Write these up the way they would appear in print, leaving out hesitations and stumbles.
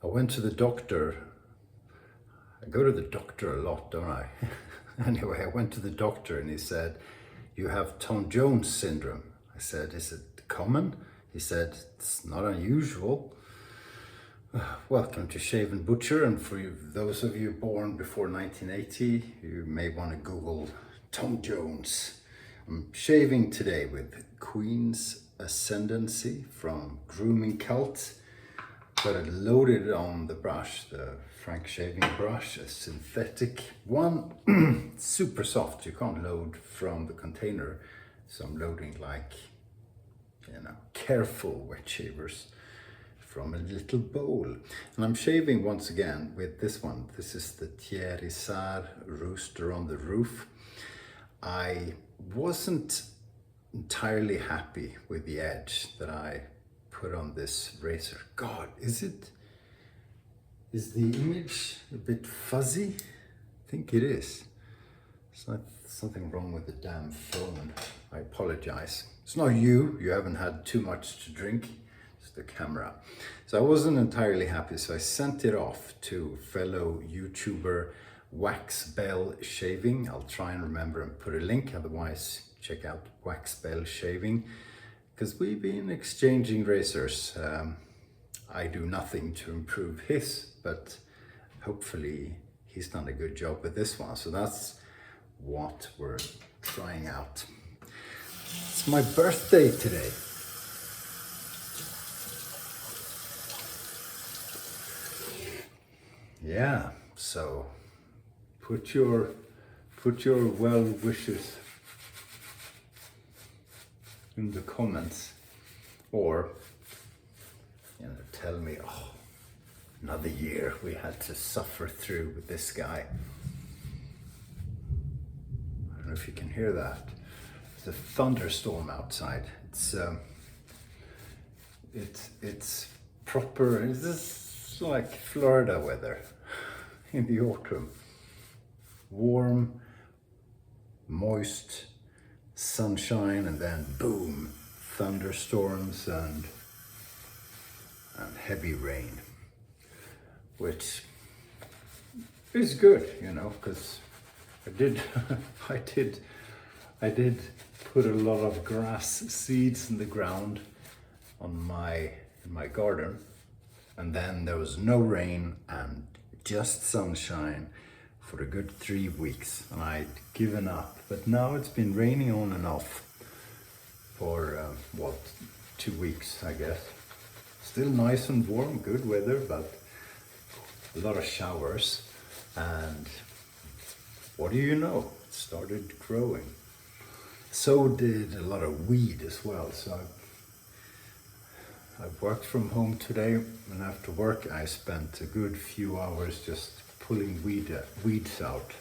I went to the doctor. I go to the doctor a lot, don't I? Anyway, I went to the doctor and he said, you have Tom Jones syndrome. I said, is it common? He said, it's not unusual. Welcome to Shave&Butcher, and for those of you born before 1980, you may want to Google Tom Jones. I'm shaving today with Queen's Ascendancy from Grooming Cult. Got it loaded on the brush, the Frank shaving brush, a synthetic one, super soft. You can't load from the container, so I'm loading like, careful wet shavers from a little bowl. And I'm shaving once again with this one. This is the Issard Rooster on the Roof. I wasn't entirely happy with the edge that I put on this razor. God, is the image a bit fuzzy? I think it is. It's not something wrong with the damn phone. I apologize. It's not you haven't had too much to drink. The camera. So I wasn't entirely happy, so I sent it off to fellow YouTuber Waxbell Shaving. I'll try and remember and put a link, otherwise check out Waxbell Shaving, because we've been exchanging razors. I do nothing to improve his, but hopefully he's done a good job with this one. So that's what we're trying out. It's my birthday today. Yeah, so put your well wishes in the comments, or tell me, oh, another year we had to suffer through with this guy. I don't know if you can hear that. There's a thunderstorm outside. It's proper. It's like Florida weather in the autumn. Warm, moist, sunshine, and then boom, thunderstorms and heavy rain, which is good, because I did put a lot of grass seeds in the ground in my garden. And then there was no rain and just sunshine for a good 3 weeks, and I'd given up. But now it's been raining on and off for 2 weeks, I guess. Still nice and warm, good weather, but a lot of showers. And what do you know? It started growing. So did a lot of weed as well. So I worked from home today, and after work I spent a good few hours just pulling weeds out.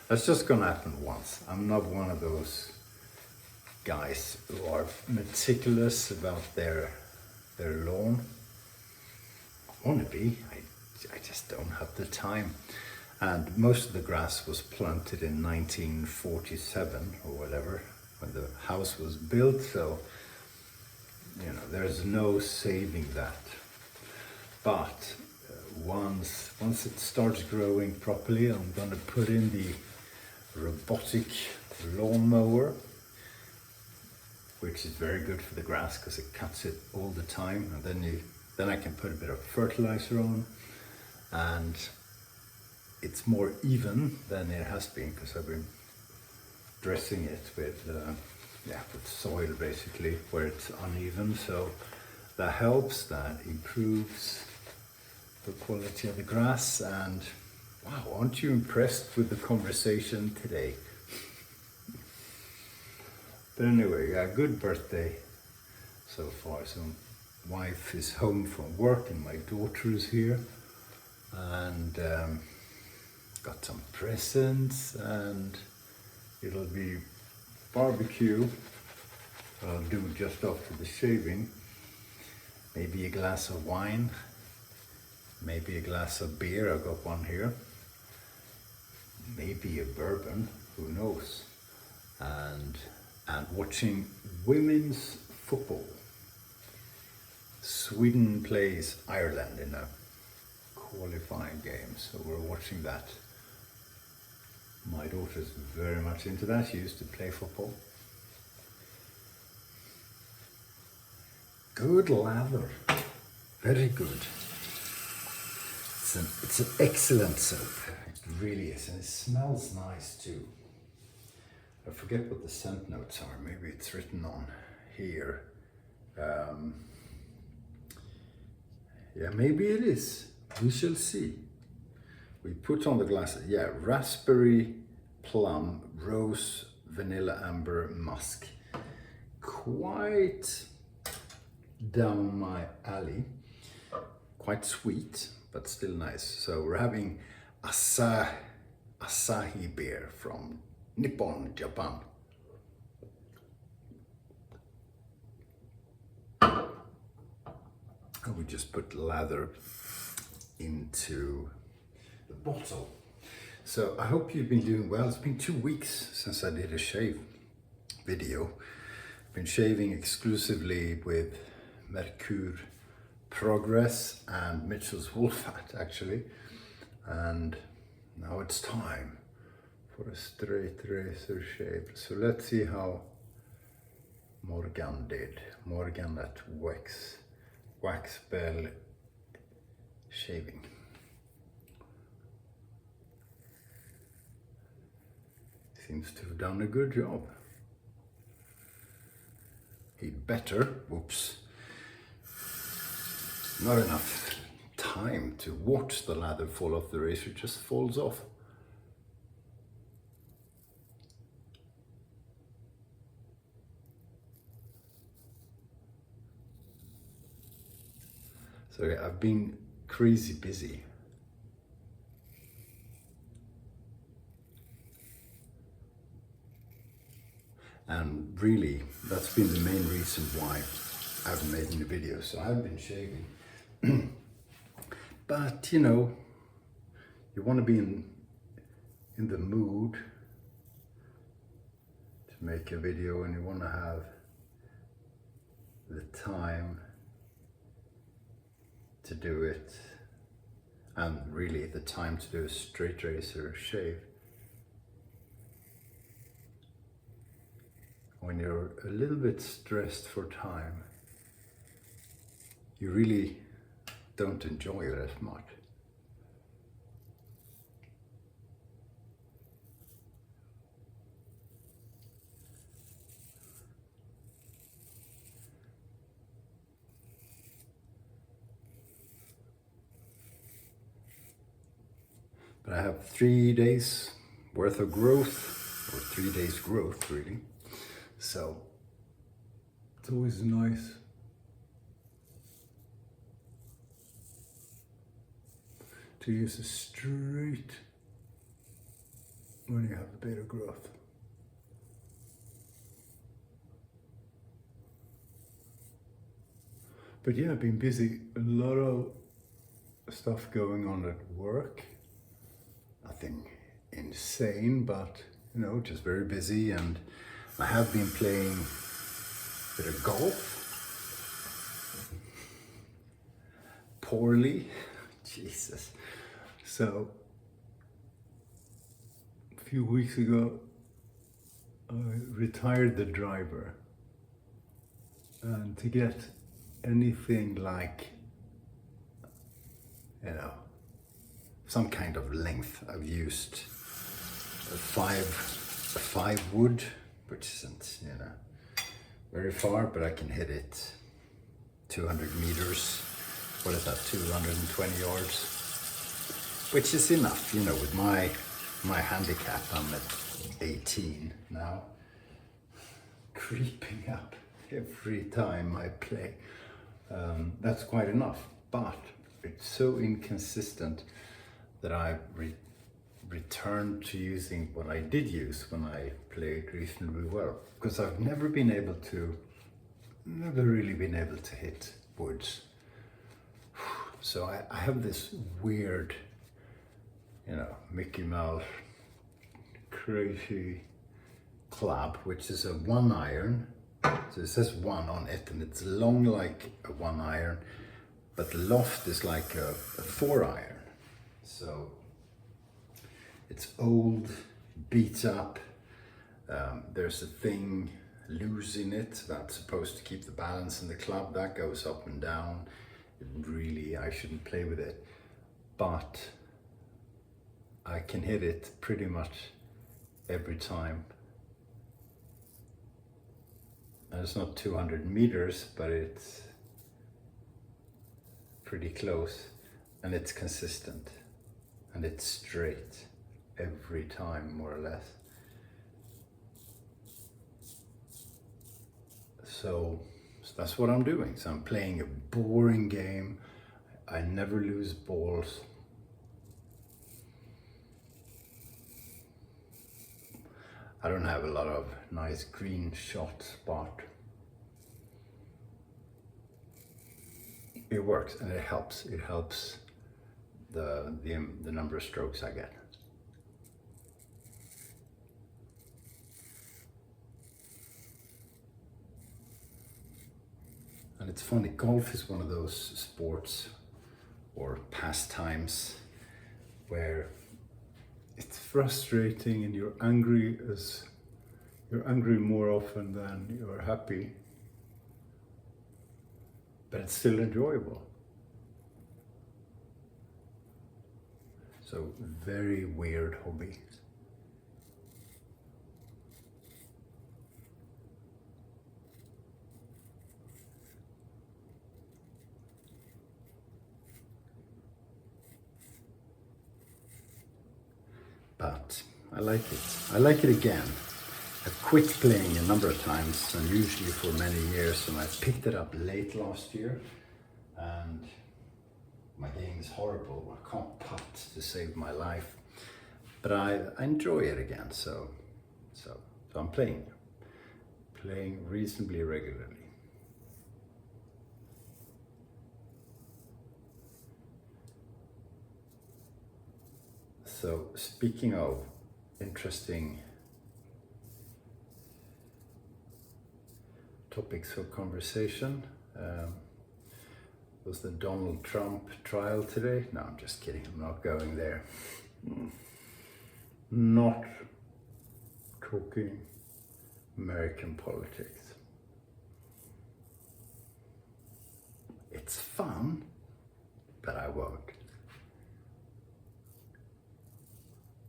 That's just gonna happen once. I'm not one of those guys who are meticulous about their lawn. I want to be, I just don't have the time. And most of the grass was planted in 1947 or whatever, when the house was built, so there's no saving that. But once it starts growing properly, I'm going to put in the robotic lawnmower, which is very good for the grass because it cuts it all the time. And then I can put a bit of fertilizer on, and it's more even than it has been because I've been dressing it with soil basically where it's uneven. So that helps, that improves the quality of the grass. And wow, aren't you impressed with the conversation today? But anyway, good birthday so far. So wife is home from work and my daughter is here, and got some presents, and it'll be barbecue. I'll do just after the shaving. Maybe a glass of wine, maybe a glass of beer. I got one here. Maybe a bourbon, who knows? And watching women's football. Sweden plays Ireland in a qualifying game, so we're watching that. My daughter's very much into that. She used to play football. Good lather, very good. It's an excellent soap, it really is, and it smells nice too. I forget what the scent notes are, maybe it's written on here. Yeah, maybe it is, we shall see. We put on the glass, yeah, raspberry, plum, rose, vanilla, amber, musk. Quite down my alley, quite sweet, but still nice. So we're having Asahi beer from Nippon, Japan. And we just put lather into the bottle. So I hope you've been doing well. It's been 2 weeks since I did a shave video. I've been shaving exclusively with Merkur Progress and Mitchell's Woolfat actually. And now it's time for a straight razor shave. So let's see how Morgan did. Morgan at Waxbell Shaving. Seems to have done a good job. He'd better, whoops, not enough time to watch the lather fall off the razor, it just falls off. So yeah, I've been crazy busy. And really, that's been the main reason why I haven't made any videos. So I've been shaving. But you know, you want to be in the mood to make a video, and you want to have the time to do it, and really the time to do a straight razor shave. When you're a little bit stressed for time, you really don't enjoy it as much. But I have 3 days worth of growth, or 3 days growth really. So it's always nice to use a straight when you have a bit of growth. But yeah, I've been busy, a lot of stuff going on at work. Nothing insane, but you know, just very busy. And I have been playing a bit of golf. Poorly, Jesus. So, a few weeks ago, I retired the driver. And to get anything like, you know, some kind of length, I've used a five wood, which isn't, you know, very far, but I can hit it 200 meters. What is that, 220 yards? Which is enough, you know, with my handicap. I'm at 18 now, creeping up every time I play. That's quite enough, but it's so inconsistent that I've returned to using what I did use when I played reasonably well, because I've never really been able to hit woods. So I have this weird, you know, Mickey Mouse crazy club, which is a 1 iron. So it says 1 on it, and it's long like a 1 iron, but the loft is like a 4 iron. So it's old, beat up. There's a thing loose in it that's supposed to keep the balance in the club. That goes up and down. Really, I shouldn't play with it, but I can hit it pretty much every time. And it's not 200 meters, but it's pretty close, and it's consistent, and it's straight every time, more or less. So that's what I'm doing. So I'm playing a boring game. I never lose balls. I don't have a lot of nice green shots, but it works and it helps. It helps the number of strokes I get. And it's funny, golf is one of those sports or pastimes where it's frustrating and you're angry more often than you're happy, but it's still enjoyable. So very weird hobby. But I like it. I like it again. I've quit playing a number of times, and usually for many years, and I picked it up late last year, and my game is horrible. I can't putt to save my life, but I enjoy it again. So I'm playing reasonably regularly. So speaking of interesting topics for conversation, was the Donald Trump trial today? No, I'm just kidding. I'm not going there. Not talking American politics. It's fun, but I won't.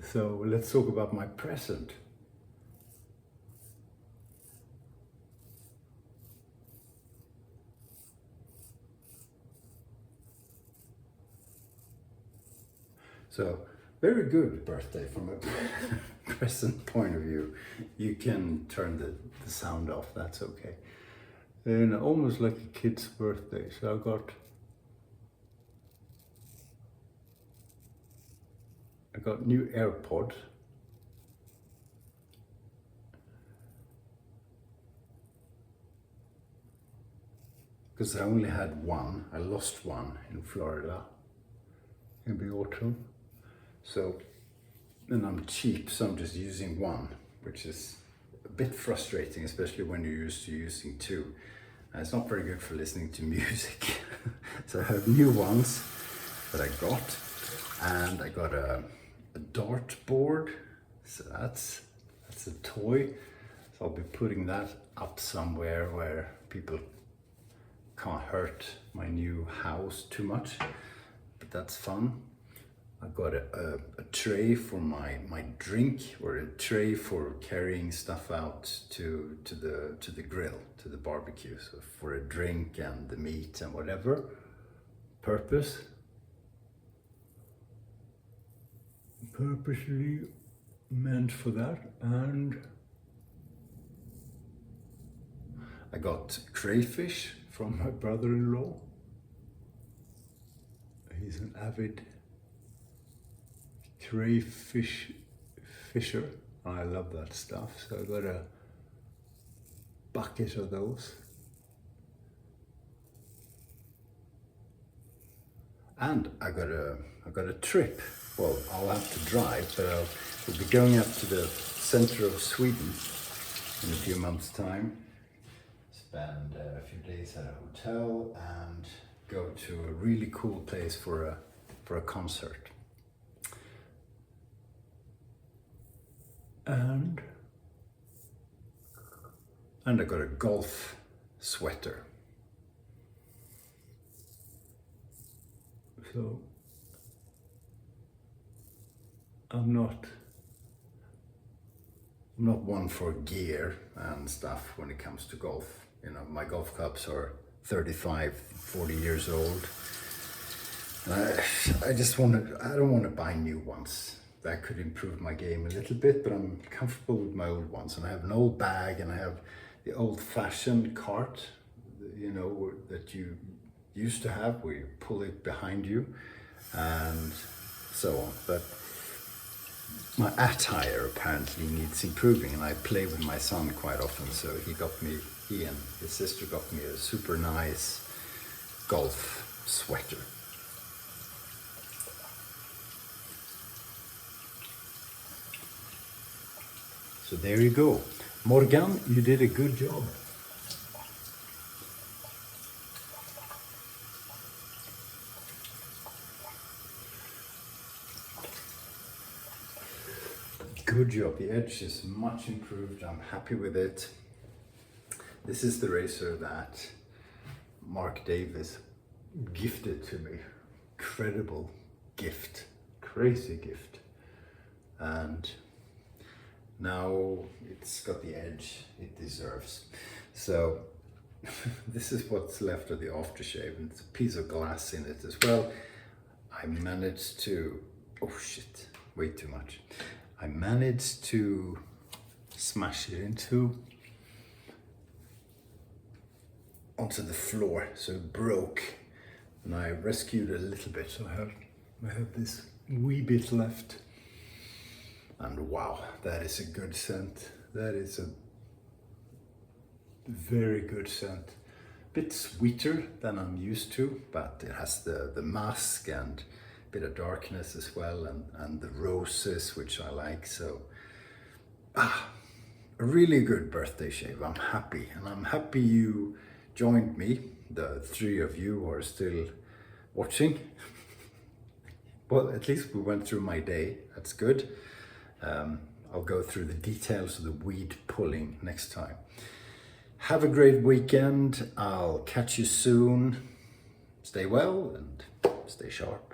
So let's talk about my present. So very good birthday from a present point of view. You can turn the sound off, that's okay. And almost like a kid's birthday. So I got new AirPods. Because I only had one. I lost one in Florida in the autumn. So, and I'm cheap, so I'm just using one, which is a bit frustrating, especially when you're used to using two. And it's not very good for listening to music. So I have new ones that I got, and I got a dart board. So that's a toy. So I'll be putting that up somewhere where people can't hurt my new house too much, but that's fun. I got a tray for my drink, or a tray for carrying stuff out to the grill, to the barbecue, so for a drink and the meat and whatever purpose. Purposely meant for that. And I got crayfish from my brother-in-law. He's an avid crayfish fisher. I love that stuff. So I got a bucket of those. And I got a trip. Well, I'll have to drive, but we'll be going up to the center of Sweden in a few months' time. Spend a few days at a hotel and go to a really cool place for a concert. And I got a golf sweater. So I'm not one for gear and stuff when it comes to golf. You know, my golf clubs are 35, 40 years old. I just I don't want to buy new ones. That could improve my game a little bit, but I'm comfortable with my old ones. And I have an old bag, and I have the old-fashioned cart, you know, that you used to have, where you pull it behind you and so on. But my attire apparently needs improving, and I play with my son quite often, so he and his sister got me a super nice golf sweater. So there you go. Morgan, you did a good job. Good job. The edge is much improved. I'm happy with it. This is the razor that Mark Davis gifted to me. Incredible gift. Crazy gift. And now it's got the edge it deserves. So this is what's left of the aftershave, and it's a piece of glass in it as well. I managed to, oh shit, way too much. I managed to smash it onto the floor, so it broke, and I rescued it a little bit. So I have this wee bit left. And wow, that is a good scent. That is a very good scent. Bit sweeter than I'm used to, but it has the musk and a bit of darkness as well, and the roses, which I like. So, a really good birthday shave. I'm happy, and I'm happy you joined me, the 3 of you who are still watching. Well, at least we went through my day. That's good. I'll go through the details of the weed pulling next time. Have a great weekend. I'll catch you soon. Stay well and stay sharp.